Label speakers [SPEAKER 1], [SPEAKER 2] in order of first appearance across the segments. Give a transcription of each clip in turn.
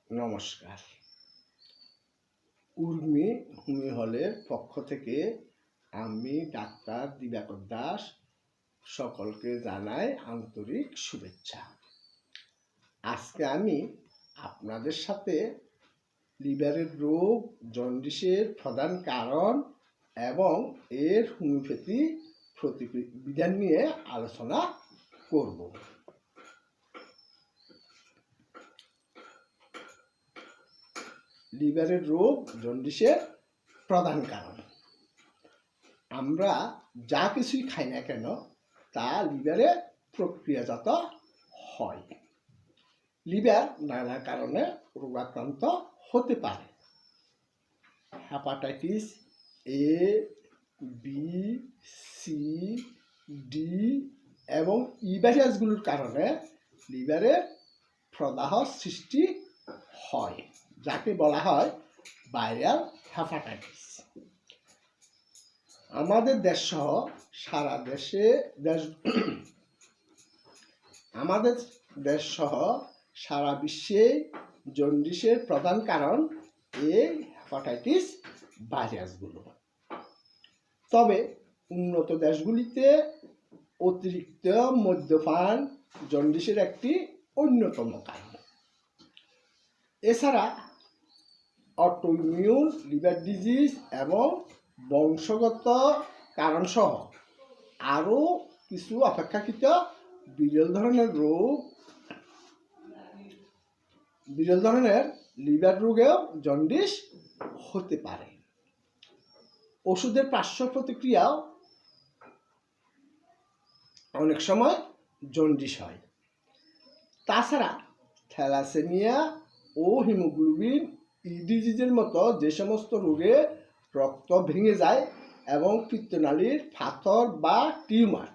[SPEAKER 1] নমস্কার। উর্মি হোমিও হলের পক্ষ থেকে আমি ডাক্তার দিবাকর দাস সকলকে জানাই আন্তরিক শুভেচ্ছা। আজকে আমি আপনাদের সাথে লিভারের রোগ, জন্ডিসের প্রধান কারণ এবং এর হোমিওপ্যাথি প্রতিবিধান নিয়ে আলোচনা করব। লিভারের রোগ, জন্ডিসের প্রধান কারণ। আমরা যা কিছুই খাই না কেন তা লিভারে প্রক্রিয়াজাত হয়। লিভার নানা কারণে রোগাক্রান্ত হতে পারে। Hepatitis A, B, C, D এবং ই ভাইরাসগুলোর কারণে লিভারে প্রদাহ সৃষ্টি হয়, যাকে বলা হয় ভাইরাল হেপাটাইটিস। আমাদের দেশসহ সারা দেশে আমাদের দেশসহ সারা বিশ্বে জন্ডিসের প্রধান কারণ এই হেপাটাইটিস ভাইরাসগুলো। তবে উন্নত দেশগুলিতে অতিরিক্ত মদ্যপান জন্ডিসের একটি অন্যতম কারণ। এছাড়া অটোইমিউন লিভার ডিজিজ এবং বংশগত কারণসহ আরও কিছু অপেক্ষাকৃত বিরল ধরনের লিভার রোগেও জন্ডিস হতে পারে। ওষুধের পার্শ্ব প্রতিক্রিয়াও অনেক সময় জন্ডিস হয়। তাছাড়া থ্যালাসেমিয়া ও হিমোগ্লোবিন ই ডিজিজের মতো যে সমস্ত রোগে রক্ত ভেঙে যায় এবং পিত্তনালীর পাথর বা টিউমার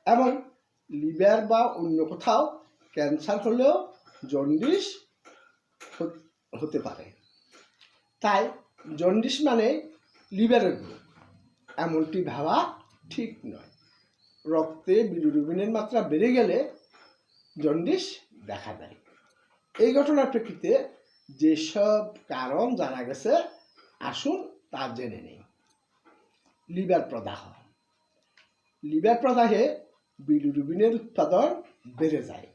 [SPEAKER 1] এবং লিভার বা অন্য কোথাও ক্যান্সার হলেও জন্ডিস হতে পারে। তাই জন্ডিস মানে লিভারের রোগ এমনটি ভাবা ঠিক নয়। রক্তে বিলিরুবিনের মাত্রা বেড়ে গেলে জন্ডিস দেখা দেয়। এই ঘটনার প্রেক্ষিতে যেসব কারণ জানা গেছে আসুন তা জেনে নেই। লিভার প্রদাহ। লিভার প্রদাহে বিলিরুবিনের উৎপাদন বেড়ে যায়।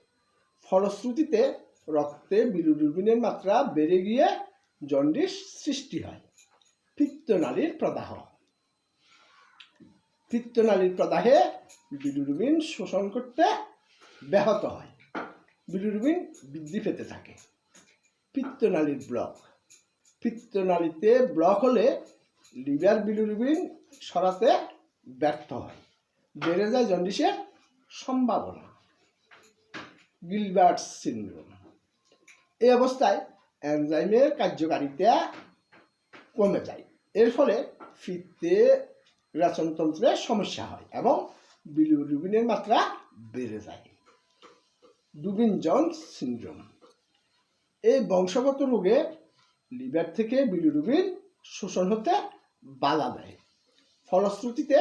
[SPEAKER 1] ফলশ্রুতিতে রক্তে বিলিরুবিনের মাত্রা বেড়ে গিয়ে জন্ডিস সৃষ্টি হয়। পিত্তনালীর প্রদাহ। পিত্তনালীর প্রদাহে বিলিরুবিন শোষণ করতে ব্যাহত হয়। বিলিরুবিন বৃদ্ধি পেতে থাকে। পিত্তনালীর ব্লক। পিত্তনালীতে ব্লক হলে লিভার বিলিরুবিন সরাতে ব্যর্থ হয়, বেড়ে যায় জন্ডিসের সম্ভাবনা। Gilbert syndrome. এই অবস্থায় এনজাইমের কার্যকারিতা কমে যায়। এর ফলে ফিতে রেচনতন্ত্রের সমস্যা হয় এবং বিলিরুবিনের মাত্রা বেড়ে যায়। Dubin Johnson syndrome. এই বংশগত রোগে লিভার থেকে বিলিরুবিন শোষণ হতে বাধা দেয়। ফলশ্রুতিতে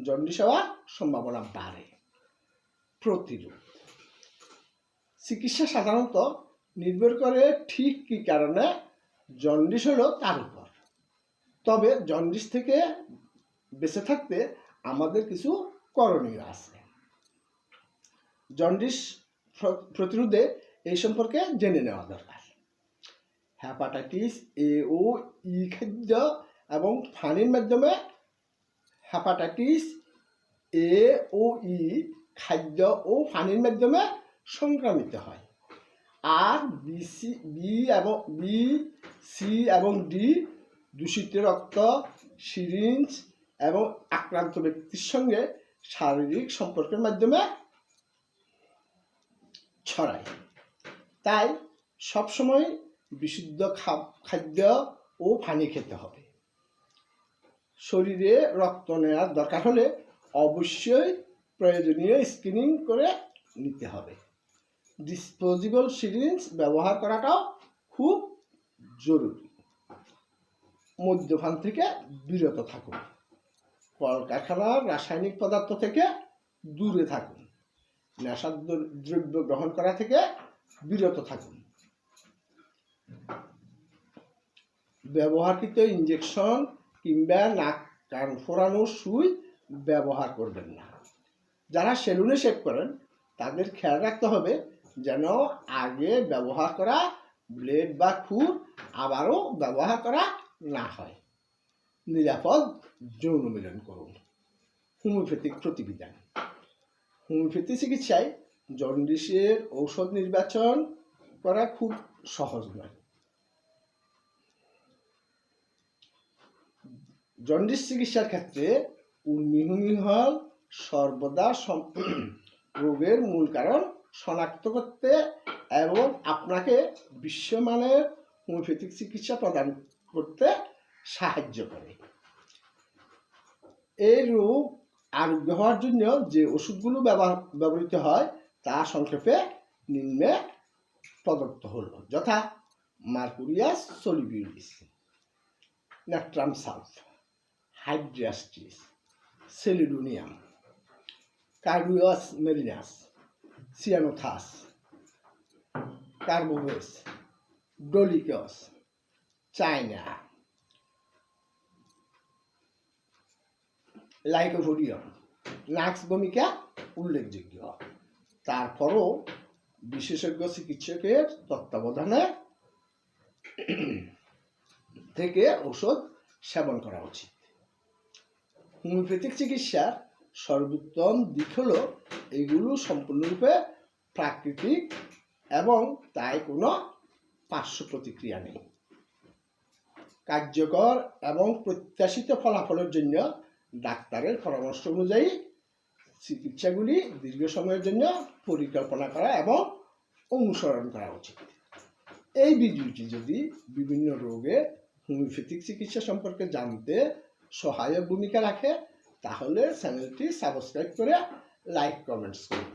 [SPEAKER 1] জন্ডিস হওয়ার সম্ভাবনা বাড়ে। প্রতিরোধ। চিকিৎসা সাধারণত নির্ভর করে ঠিক কী কারণে জন্ডিস হলো তার উপর। তবে জন্ডিস থেকে বেঁচে থাকতে আমাদের কিছু করণীয় আছে। জন্ডিস প্রতিরোধে এই সম্পর্কে জেনে নেওয়া দরকার। হেপাটাইটিস এ ও ই খাদ্য এবং পানির মাধ্যমে হেপাটাইটিস এ ও ই খাদ্য ও পানির মাধ্যমে সংক্রামিত হয়। আর বি, সি এবং ডি দূষিত রক্ত, সিরিঞ্জ এবং আক্রান্ত ব্যক্তির সঙ্গে শারীরিক সম্পর্কের মাধ্যমে ছড়ায়। তাই সবসময় বিশুদ্ধ খাদ্য ও পানি খেতে হবে। শরীরে রক্ত নেওয়ার দরকার হলে অবশ্যই প্রয়োজনীয় স্ক্রিনিং করে নিতে হবে। ডিসপোজেবল সিরিঞ্জ ব্যবহার করাটাও খুব জরুরি। মদ্যপান থেকে বিরত থাকুন। কলকারখানার রাসায়নিক পদার্থ থেকে দূরে থাকুন। নেশাদ্রব্য গ্রহণ করা থেকে বিরত থাকুন। ব্যবহারকৃত ইঞ্জেকশন কিংবা নাক কান ফোড়ানোর সুই ব্যবহার করবেন না। যারা সেলুনে শেভ করেন তাদের খেয়াল রাখতে হবে যেন আগে ব্যবহার করা ব্লেড বা খুর আবারও ব্যবহার করা না হয়। নিরাপদ যৌন মিলন করুন। হোমিওপ্যাথিক প্রতিবিধান। হোমিওপ্যাথি চিকিৎসায় জন্ডিসের ঔষধ নির্বাচন করা খুব সহজ নয়। জন্ডিস চিকিৎসার ক্ষেত্রে উর্মি হল সর্বদা রোগের মূল কারণ শনাক্ত করতে এবং আপনাকে বিশ্বমানের হোমিওপ্যাথিক চিকিৎসা প্রদান করতে সাহায্য করে। এই রোগ আরোগ্য হওয়ার জন্য যে ওষুধগুলো ব্যবহৃত হয় তা সংক্ষেপে নিম্নে প্রদত্ত হল, যথা mercurius solubilis, natrum sulph, hydrastis, chelidonium, carduus marianus, ceanothus, carbo veg, dolichos, China, lycopodium, nux ভূমিকা উল্লেখযোগ্য। তারপরও বিশেষজ্ঞ চিকিৎসকের তত্ত্বাবধানে থেকে ওষুধ সেবন করা উচিত। হোমিওপ্যাথিক চিকিৎসার সর্বোত্তম দিক হল এগুলো সম্পূর্ণরূপে প্রাকৃতিক এবং তাই কোনো পার্শ্ব প্রতিক্রিয়া নেই। কার্যকর এবং প্রত্যাশিত ফলাফলের জন্য ডাক্তারের পরামর্শ অনুযায়ী চিকিৎসাগুলি দীর্ঘ সময়ের জন্য পরিকল্পনা করা এবং অনুসরণ করা উচিত। এই ভিডিওটি যদি বিভিন্ন রোগে হোমিওপ্যাথিক চিকিৎসা সম্পর্কে জানতে সহায়ক ভূমিকা রাখে তাহলে চ্যানেলটি সাবস্ক্রাইব করে লাইক কমেন্টস করুন।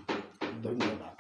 [SPEAKER 1] ধন্যবাদ।